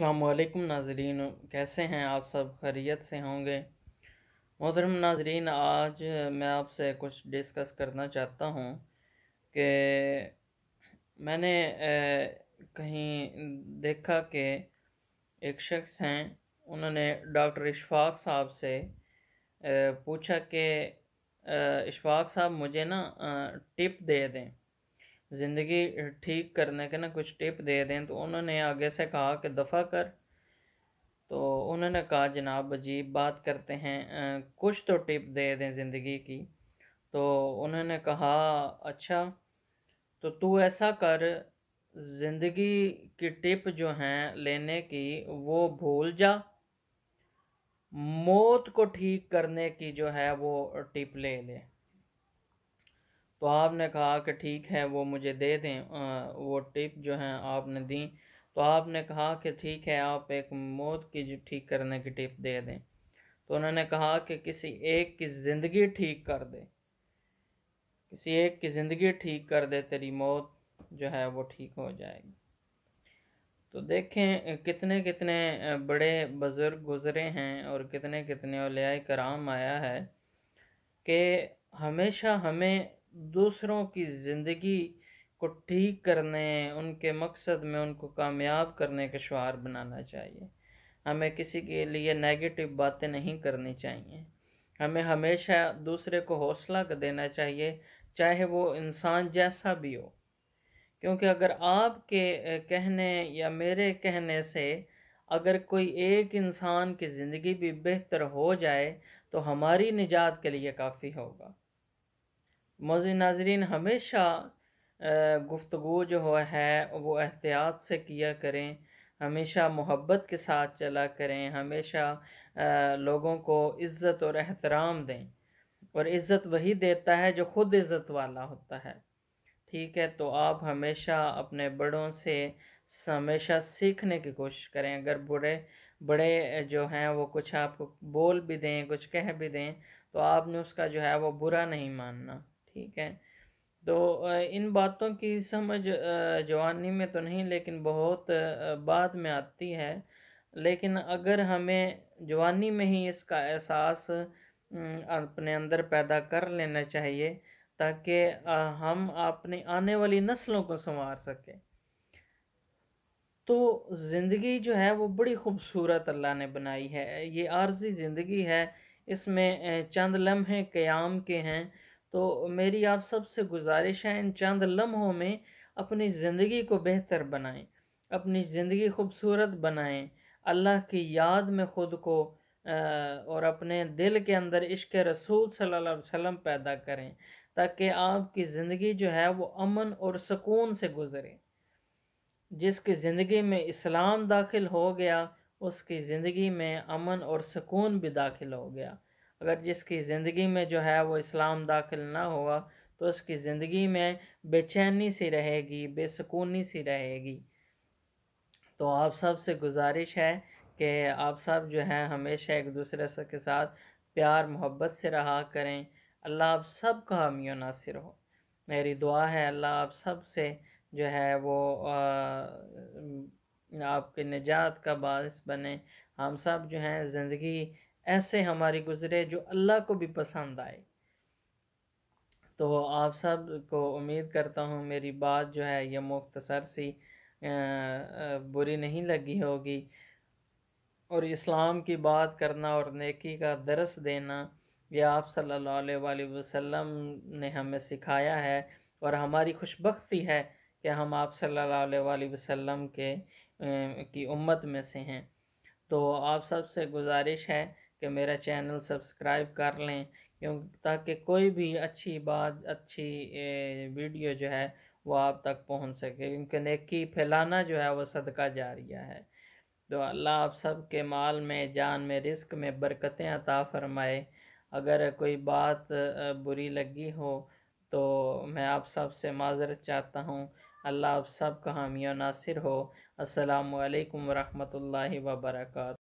السلام علیکم ناظرین، کیسے ہیں آپ؟ سب خیریت سے ہوں گے؟ محترم ناظرین، آج میں آپ سے کچھ ڈسکس کرنا چاہتا ہوں کہ میں نے کہیں دیکھا کہ ایک شخص ہیں، انہوں نے ڈاکٹر اشفاق صاحب سے پوچھا کہ اشفاق صاحب مجھے نا ٹپ دے دیں، زندگی ٹھیک کرنے کے نا کچھ ٹپ دے دیں۔ تو انہوں نے آگے سے کہا کہ دفع کر۔ تو انہوں نے کہا جناب عجیب بات کرتے ہیں، کچھ تو ٹپ دے دیں زندگی کی۔ تو انہوں نے کہا اچھا تو ایسا کر، زندگی کی ٹپ جو ہیں لینے کی وہ بھول جا، موت کو ٹھیک کرنے کی جو ہے وہ ٹپ لے لے۔ تو آپ نے کہا کہ ٹھیک ہے وہ مجھے دے دیں، وہ ٹپ جو ہیں آپ نے دیں۔ تو آپ نے کہا کہ ٹھیک ہے آپ ایک موت کی جو ٹھیک کرنے کی ٹپ دے دیں۔ تو انہوں نے کہا کہ کسی ایک کی زندگی ٹھیک کر دے، کسی ایک کی زندگی ٹھیک کر دے، تیری موت جو ہے وہ ٹھیک ہو جائے گی۔ تو دیکھیں کتنے کتنے بڑے بزرگ گزرے ہیں اور کتنے کتنے اولیاء کرام آیا ہے کہ ہمیشہ ہمیں دوسروں کی زندگی کو ٹھیک کرنے، ان کے مقصد میں ان کو کامیاب کرنے کا شعار بنانا چاہیے۔ ہمیں کسی کے لیے نیگیٹو باتیں نہیں کرنی چاہیے، ہمیں ہمیشہ دوسرے کو حوصلہ دینا چاہیے، چاہے وہ انسان جیسا بھی ہو۔ کیونکہ اگر آپ کے کہنے یا میرے کہنے سے اگر کوئی ایک انسان کی زندگی بھی بہتر ہو جائے تو ہماری نجات کے لیے کافی ہوگا۔ معزز ناظرین، ہمیشہ گفتگو جو ہے وہ احتیاط سے کیا کریں، ہمیشہ محبت کے ساتھ چلا کریں، ہمیشہ لوگوں کو عزت اور احترام دیں، اور عزت وہی دیتا ہے جو خود عزت والا ہوتا ہے۔ ٹھیک ہے، تو آپ ہمیشہ اپنے بڑوں سے ہمیشہ سیکھنے کی کوشش کریں۔ اگر بڑے جو ہیں وہ کچھ آپ کو بول بھی دیں، کچھ کہہ بھی دیں، تو آپ نے اس کا جو ہے وہ برا نہیں ماننا۔ ٹھیک ہے، تو ان باتوں کی سمجھ جوانی میں تو نہیں لیکن بہت بعد میں آتی ہے، لیکن اگر ہمیں جوانی میں ہی اس کا احساس اپنے اندر پیدا کر لینا چاہیے تاکہ ہم اپنی آنے والی نسلوں کو سنوار سکیں۔ تو زندگی جو ہے وہ بڑی خوبصورت اللہ نے بنائی ہے، یہ عارضی زندگی ہے، اس میں چند لمحے قیام کے ہیں۔ تو میری آپ سب سے گزارش ہے ان چند لمحوں میں اپنی زندگی کو بہتر بنائیں، اپنی زندگی خوبصورت بنائیں، اللہ کی یاد میں خود کو اور اپنے دل کے اندر عشق رسول صلی اللہ علیہ وسلم پیدا کریں تاکہ آپ کی زندگی جو ہے وہ امن اور سکون سے گزرے۔ جس کی زندگی میں اسلام داخل ہو گیا اس کی زندگی میں امن اور سکون بھی داخل ہو گیا۔ اگر جس کی زندگی میں جو ہے وہ اسلام داخل نہ ہوا تو اس کی زندگی میں بے چینی سی رہے گی، بے سکونی سی رہے گی۔ تو آپ سب سے گزارش ہے کہ آپ سب جو ہیں ہمیشہ ایک دوسرے کے ساتھ پیار محبت سے رہا کریں۔ اللہ آپ سب کا حامی و ناصر ہو۔ میری دعا ہے اللہ آپ سب سے جو ہے وہ آپ کے نجات کا باعث بنے۔ ہم سب جو ہیں زندگی ایسے ہماری گزرے جو اللہ کو بھی پسند آئے۔ تو آپ سب کو امید کرتا ہوں میری بات جو ہے یہ مختصر سی بری نہیں لگی ہوگی، اور اسلام کی بات کرنا اور نیکی کا درس دینا یہ آپ صلی اللہ علیہ وآلہ وسلم نے ہمیں سکھایا ہے، اور ہماری خوش بختی ہے کہ ہم آپ صلی اللہ علیہ وآلہ وسلم کی امت میں سے ہیں۔ تو آپ سب سے گزارش ہے کہ میرا چینل سبسکرائب کر لیں تاکہ کوئی بھی اچھی بات، اچھی ویڈیو جو ہے وہ آپ تک پہنچ سکے، کیونکہ نیکی پھیلانا جو ہے وہ صدقہ جاریہ ہے۔ تو اللہ آپ سب کے مال میں، جان میں، رزق میں برکتیں عطا فرمائے۔ اگر کوئی بات بری لگی ہو تو میں آپ سب سے معذرت چاہتا ہوں۔ اللہ آپ سب کا حامی و ناصر ہو۔ السلام علیکم ورحمۃ اللہ وبرکاتہ۔